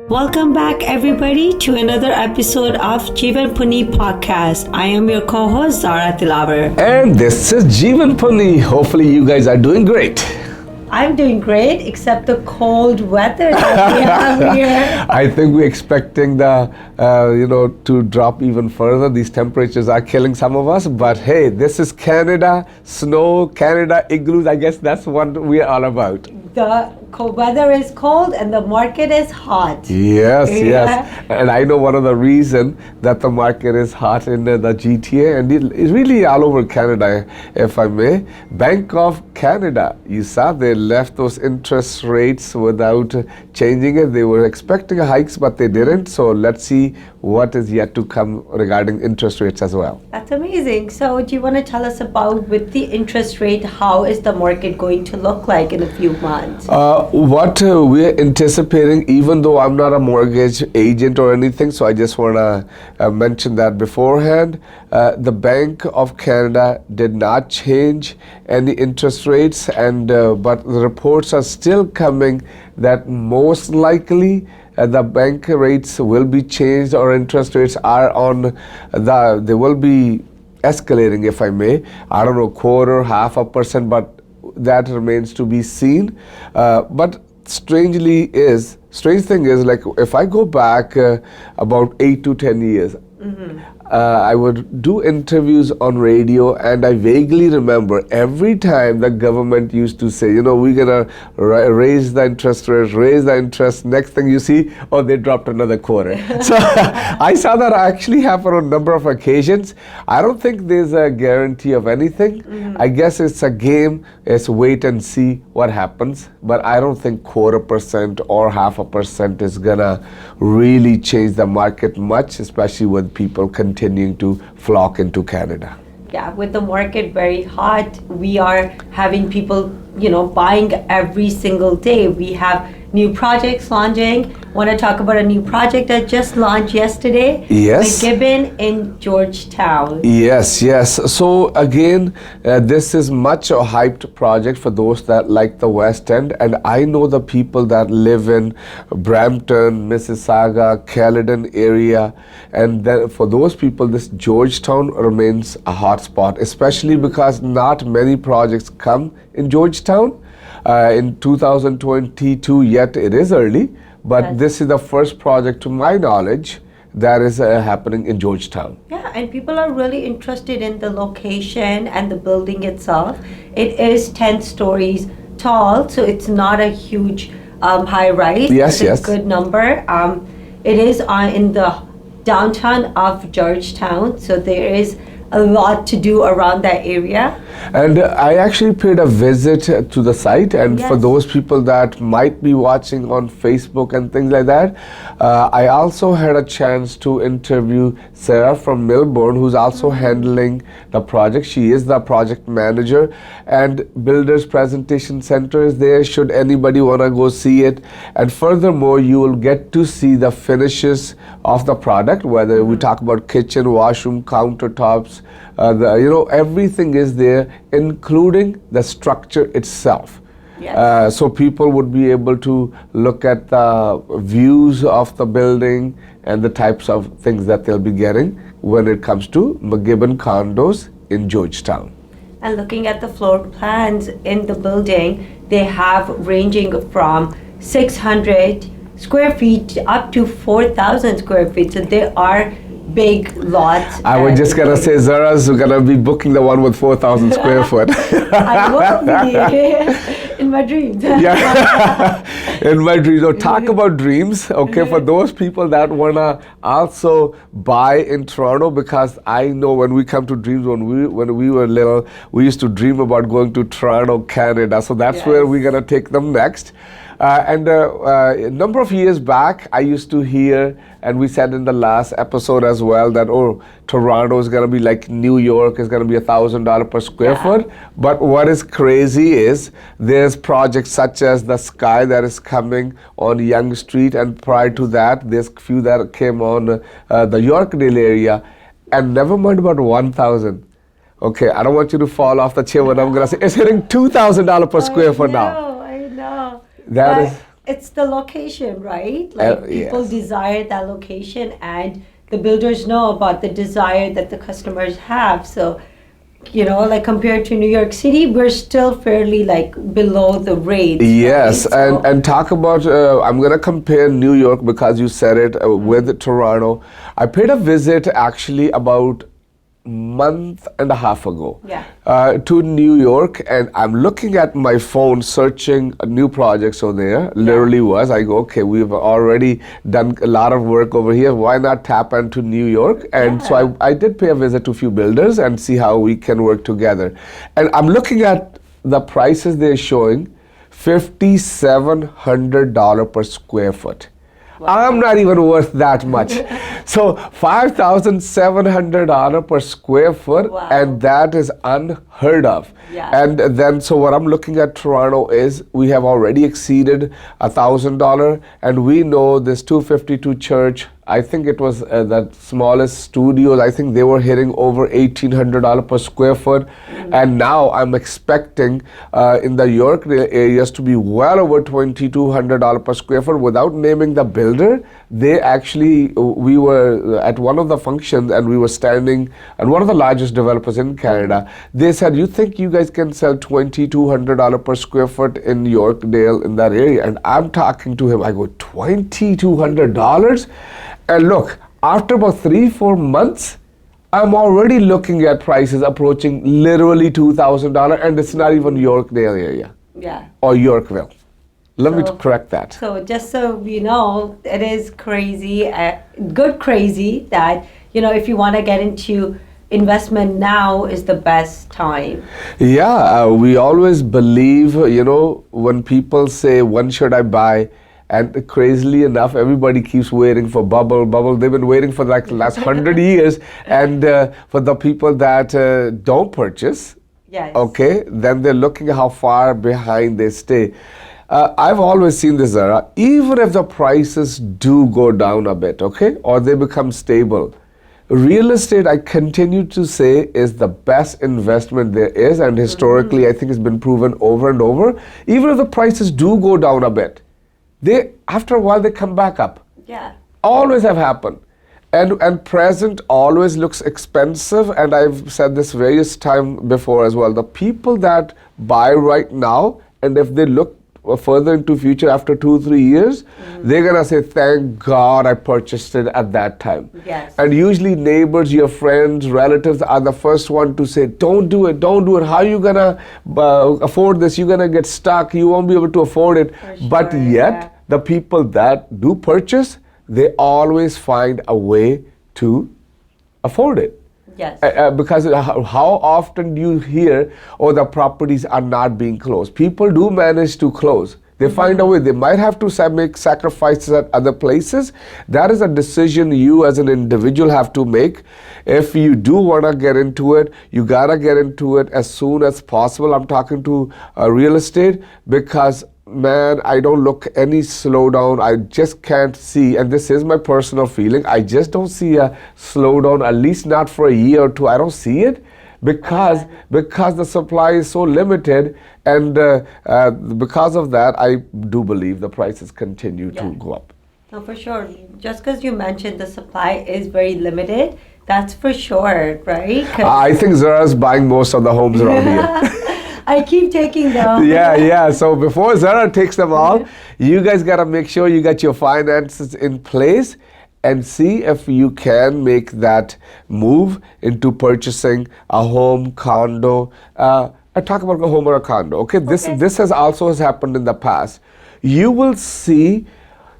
Welcome back, everybody, to another episode of Jeevan Punni podcast. I am your co-host, Zara Tilaver. And this is Jeevan Punni. Hopefully you guys are doing great. I'm doing great, except the cold weather that we have here. I think we're expecting to drop even further. These temperatures are killing some of us. But hey, this is Canada, snow, Canada igloos. I guess that's what we're all about. The weather is cold and the market is hot. Yes. And I know one of the reasons that the market is hot in the GTA and it's really all over Canada, if I may. Bank of Canada, you saw they left those interest rates without changing it. They were expecting hikes, but they didn't. So let's see what is yet to come regarding interest rates as well. That's amazing. So do you want to tell us about, with the interest rate, how is the market going to look like in a few months? What we're anticipating, even though I'm not a mortgage agent or anything, so I just want to mention that beforehand. The Bank of Canada did not change any interest rates, and but the reports are still coming that most likely the bank rates will be changed, or interest rates are they will be escalating, if I may. I don't know, 0.25%, but that remains to be seen. But strange thing is, like, if I go back about 8 to 10 years, I would do interviews on radio, and I vaguely remember every time the government used to say, we're gonna raise the interest rate, next thing you see, they dropped another quarter. So I saw that actually happen on a number of occasions. I don't think there's a guarantee of anything. I guess it's a game. It's wait and see what happens, but I don't think 0.25% or 0.5% is gonna really change the market much, especially with people continuing to flock into Canada. Yeah, with the market very hot, we are having people, buying every single day. We have new projects launching. Want to talk about a new project that just launched yesterday? Yes. The Gibbon in Georgetown. Yes. So again, this is much a hyped project for those that like the West End, and I know the people that live in Brampton, Mississauga, Caledon area, and then for those people, this Georgetown remains a hot spot, especially because not many projects come in Georgetown. In 2022, yet it is early, but this is the first project, to my knowledge, that is happening in Georgetown. Yeah, and people are really interested in the location and the building itself. It is 10 stories tall, so it's not a huge high rise. Yes. It's a good number. It is in the downtown of Georgetown, so there is a lot to do around that area. And I actually paid a visit to the site, and for those people that might be watching on Facebook and things like that, I also had a chance to interview Sarah from Melbourne, who's also handling the project. She is the project manager, and Builders Presentation Center is there should anybody want to go see it. And furthermore, you will get to see the finishes of the product, whether we talk about kitchen, washroom, countertops, everything is there, including the structure itself. Yes. So people would be able to look at the views of the building and the types of things that they'll be getting when it comes to McGibbon condos in Georgetown. And looking at the floor plans in the building, they have ranging from 600 square feet up to 4,000 square feet. So they are big lots. I was just gonna say, Zara's gonna be booking the one with 4,000 square foot. I will be in my dreams. Yeah, in my dreams. So talk about dreams. Okay, for those people that wanna also buy in Toronto, because I know when we come to dreams, when we were little, we used to dream about going to Toronto, Canada. So that's where we're gonna take them next. A number of years back, I used to hear, and we said in the last episode as well, that Toronto is going to be like New York, is going to be $1,000 per square foot. But what is crazy is there's projects such as the Sky that is coming on Yonge Street, and prior to that, there's a few that came on the Yorkdale area, and never mind about 1,000. Okay, I don't want you to fall off the chair when I'm going to say it's hitting $2,000 per square foot now. I know. That is it's the location, right? Like people Yes. desire that location, and the builders know about the desire that the customers have. So, like compared to New York City, we're still fairly like below the rates. Yes, Right? So, and talk about. I'm gonna compare New York because you said it with Toronto. I paid a visit actually about month and a half ago Yeah. to New York, and I'm looking at my phone searching new projects over there. Literally was I go, okay, we've already done a lot of work over here. Why not tap into New York? And so Yeah. I did pay a visit to a few builders and see how we can work together. And I'm looking at the prices they're showing, $5,700 per square foot. I'm not even worth that much. So $5,700 per square foot, Wow. and that is unheard of. Yeah. And then, so what I'm looking at Toronto is we have already exceeded $1,000, and we know this 252 Church. I think it was the smallest studios. I think they were hitting over $1,800 per square foot, and now I'm expecting in the York areas to be well over $2,200 per square foot. Without naming the builder, they actually we were at one of the functions and we were standing, and one of the largest developers in Canada. They said, "You think you guys can sell $2,200 per square foot in Yorkdale in that area?" And I'm talking to him. I go, $2,200. And look, after about 3-4 months, I'm already looking at prices approaching literally $2,000, and it's not even Yorkdale area Yeah. or Yorkville. Let me So- correct that. So just so you know, it is crazy, good crazy that, if you want to get into investment, now is the best time. Yeah, we always believe, when people say, when should I buy? And crazily enough, everybody keeps waiting for bubble. They've been waiting for like the last 100 years. And for the people that don't purchase, Yes. okay, then they're looking at how far behind they stay. I've always seen this, Zara, even if the prices do go down a bit, okay, or they become stable, real estate, I continue to say, is the best investment there is, and historically, I think it's been proven over and over. Even if the prices do go down a bit, they after a while they come back up. Yeah. Always have happened. And present always looks expensive, and I've said this various times before as well. The people that buy right now, and if they look further into future after 2-3 years, they're gonna say, thank God I purchased it at that time. Yes. And usually neighbors, your friends, relatives are the first one to say, don't do it. How are you gonna afford this? You're gonna get stuck, you won't be able to afford it. For But sure, yet, yeah. the people that do purchase, they always find a way to afford it. Yes. Because how often do you hear, oh, the properties are not being closed? People do manage to close. They find a way. They might have to make sacrifices at other places. That is a decision you as an individual have to make. If you do want to get into it, you got to get into it as soon as possible. I'm talking to real estate because, man, I don't look any slowdown. I just can't see, and this is my personal feeling, I just don't see a slowdown, at least not for a year or two. I don't see it because the supply is so limited, and because of that, I do believe the prices continue to go up. No, for sure. Just because you mentioned the supply is very limited, that's for sure, right? 'Cause I think Zara's buying most of the homes around here. I keep taking them. Yeah. So before Zara takes them all, you guys got to make sure you got your finances in place and see if you can make that move into purchasing a home, condo. I talk about a home or a condo. Okay, this has also happened in the past. You will see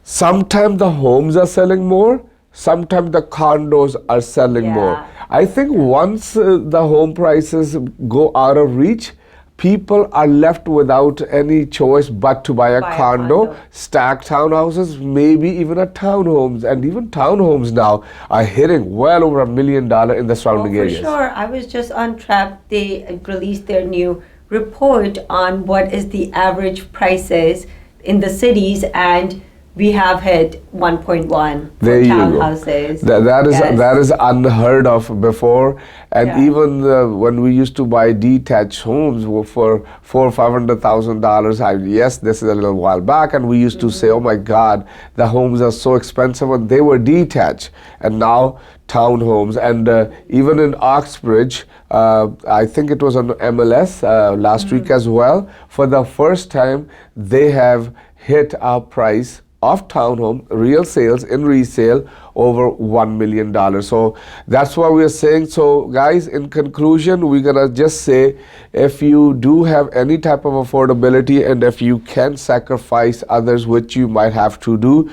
sometimes the homes are selling more, sometimes the condos are selling more. I think once the home prices go out of reach, people are left without any choice but to buy a condo, stacked townhouses, maybe even a townhomes. And even townhomes now are hitting well over $1 million in the surrounding areas. For sure. I was just on Trap. They released their new report on what is the average prices in the cities, and we have hit 1.1 for There you go. townhouses. That is unheard of before, and Yeah. even when we used to buy detached homes for $400,000-500,000, yes, this is a little while back, and we used to say, "Oh my God, the homes are so expensive," and they were detached, and now townhomes, and even in Oxbridge, I think it was on MLS last week as well. For the first time, they have hit our price of townhome real sales in resale over $1 million. So that's what we're saying. So guys, in conclusion, we're gonna just say, if you do have any type of affordability, and if you can sacrifice others, which you might have to do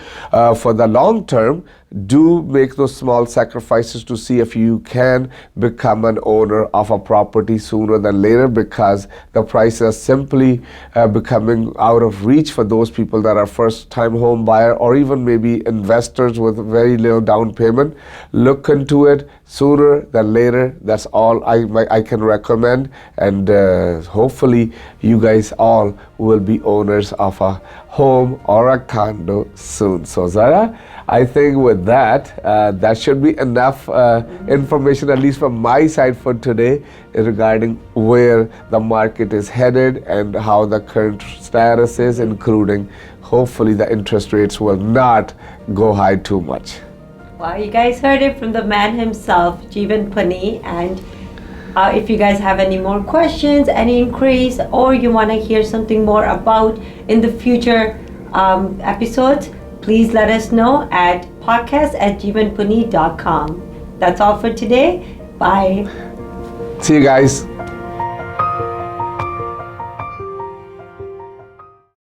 for the long term, do make those small sacrifices to see if you can become an owner of a property sooner than later, because the prices are simply becoming out of reach for those people that are first time home buyer, or even maybe investors with very little down payment. Look into it sooner than later. That's all I can recommend, and hopefully you guys all will be owners of a home or a condo soon. So Zara, I think with that, that should be enough information, at least from my side for today, regarding where the market is headed and how the current status is, including hopefully the interest rates will not go high too much. Well, you guys heard it from the man himself, Jeevan Punni. And if you guys have any more questions, any inquiries, or you want to hear something more about in the future episodes, please let us know at podcast@jeevanpunni.com. That's all for today. Bye. See you guys.